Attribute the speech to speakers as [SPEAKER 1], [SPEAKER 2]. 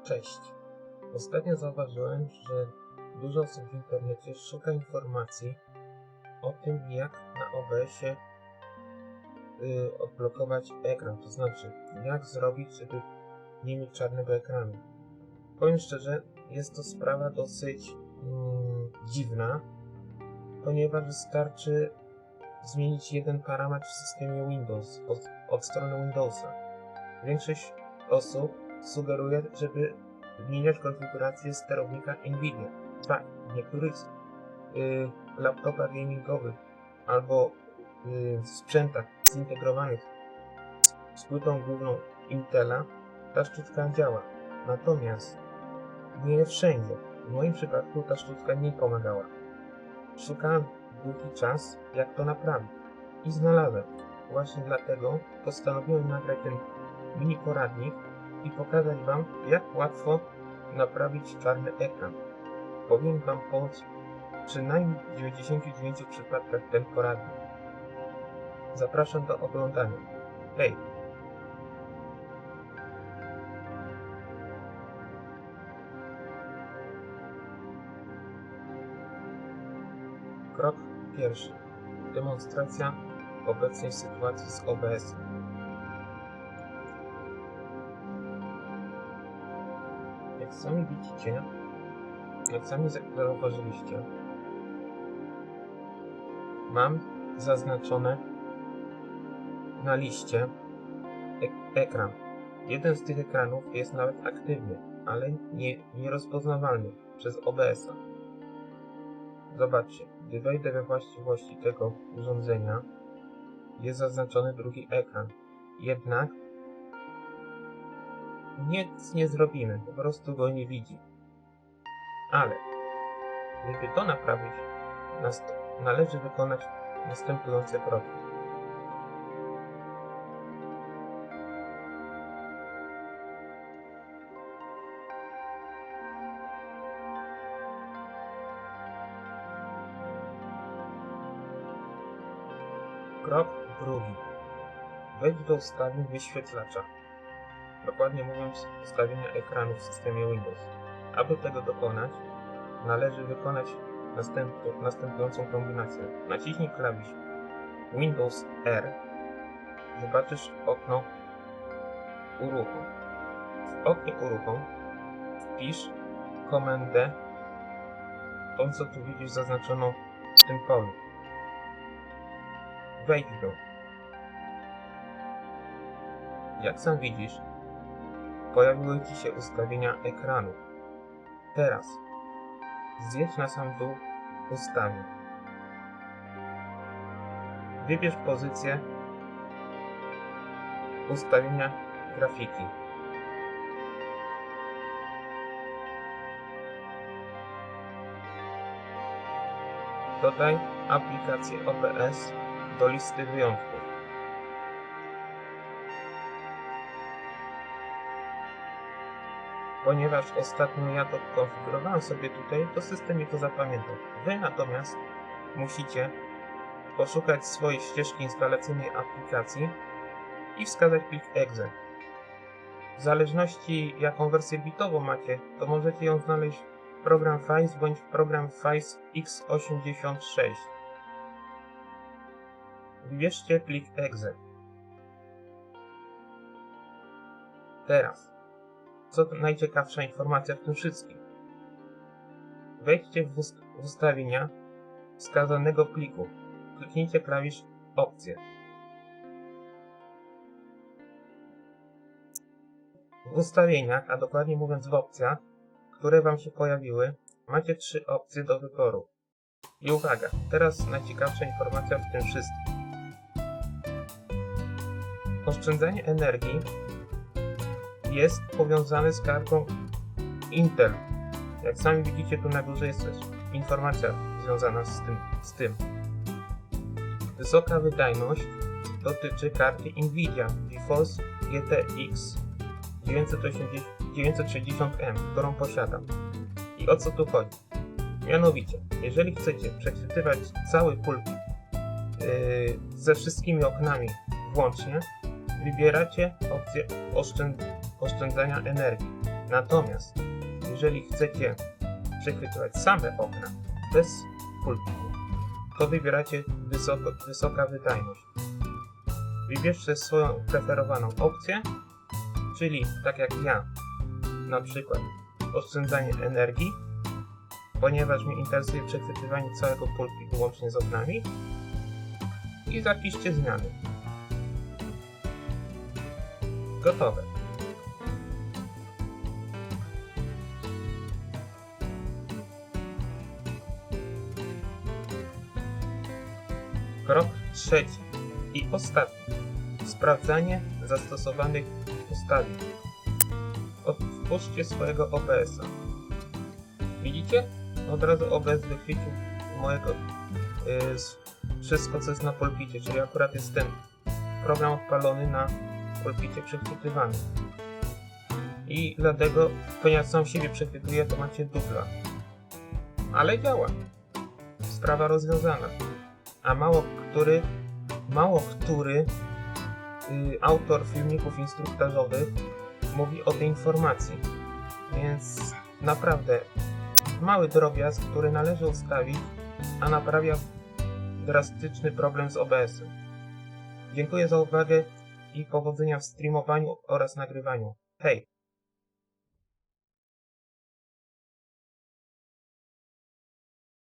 [SPEAKER 1] Cześć. Ostatnio zauważyłem, że dużo osób w internecie szuka informacji o tym, jak na OBS-ie odblokować ekran, to znaczy jak zrobić, żeby nie mieć czarnego ekranu. Powiem szczerze, jest to sprawa dosyć dziwna, ponieważ wystarczy zmienić jeden parametr w systemie Windows od strony Windowsa. Większość osób sugeruje, żeby zmieniać konfigurację sterownika NVIDIA. Tak, w niektórych laptopach gamingowych albo w sprzętach zintegrowanych z płytą główną Intela ta sztuczka działa. Natomiast nie wszędzie. W moim przypadku ta sztuczka nie pomagała. Szukałem długi czas, jak to naprawić. I znalazłem. Właśnie dlatego postanowiłem nagrać ten mini poradnik i pokazać Wam, jak łatwo naprawić czarny ekran. Powinien Wam pomóc przynajmniej w 99 przypadkach ten poradnik. Zapraszam do oglądania. Hej! Krok pierwszy. Demonstracja obecnej sytuacji z OBS. Jak sami widzicie, jak sami zauważyliście, mam zaznaczone na liście ekran. Jeden z tych ekranów jest nawet aktywny, ale nierozpoznawalny przez OBS-a. Zobaczcie, gdy wejdę we właściwości tego urządzenia, jest zaznaczony drugi ekran. Jednak nic nie zrobimy, po prostu go nie widzi. Ale żeby to naprawić, należy wykonać następujące kroki. Krok drugi. Wejdź do ustawień wyświetlacza. Dokładnie mówiąc, ustawienia ekranu w systemie Windows. Aby tego dokonać, należy wykonać następującą kombinację. Naciśnij klawisz Windows R. Zobaczysz okno uruchom. W oknie uruchom wpisz komendę, tą co tu widzisz zaznaczoną w tym polu. Wejdź w nią. Jak sam widzisz, pojawiły Ci się ustawienia ekranu. Teraz zjedź na sam dół ustawień. Wybierz pozycję ustawienia grafiki. Dodaj aplikację OBS do listy wyjątków. Ponieważ ostatnio ja to konfigurowałem sobie tutaj, to system mi to zapamiętał. Wy natomiast musicie poszukać swojej ścieżki instalacyjnej aplikacji i wskazać plik exe. W zależności jaką wersję bitową macie, to możecie ją znaleźć w program Files bądź w program Files x86. Wybierzcie plik exe. Teraz, co najciekawsza informacja w tym wszystkim. Wejdźcie w ustawienia wskazanego pliku. Kliknijcie klawisz Opcje. W ustawieniach, a dokładnie mówiąc w opcjach, które Wam się pojawiły, macie 3 opcje do wyboru. I uwaga, teraz najciekawsza informacja w tym wszystkim. Oszczędzanie energii jest powiązane z kartą Intel. Jak sami widzicie, tu na górze jest też informacja związana z tym. Wysoka wydajność dotyczy karty NVIDIA GeForce GTX 960M, którą posiadam. I o co tu chodzi? Mianowicie, jeżeli chcecie przeczytywać cały pulpit ze wszystkimi oknami włącznie, wybieracie opcję oszczędzania energii. Natomiast jeżeli chcecie przechwytywać same okna bez pulpitu, to wybieracie wysoka wydajność. Wybierzcie swoją preferowaną opcję, czyli tak jak ja, na przykład oszczędzanie energii, ponieważ mnie interesuje przechwytywanie całego pulpitu łącznie z oknami, i zapiszcie zmiany. Gotowe. Krok trzeci i ostatni. Sprawdzanie zastosowanych ustawień. Otwórzcie swojego OBS-a. Widzicie? Od razu OBS wychwycił mojego wszystko, co jest na pulpicie, czyli akurat jest ten program odpalony na pulpicie przechwytywany. I dlatego, ponieważ sam siebie przechwytuje, to macie dubla. Ale działa. Sprawa rozwiązana. A mało który autor filmików instruktażowych mówi o tej informacji. Więc naprawdę mały drobiazg, który należy ustawić, a naprawia drastyczny problem z OBS-em. Dziękuję za uwagę i powodzenia w streamowaniu oraz nagrywaniu. Hej!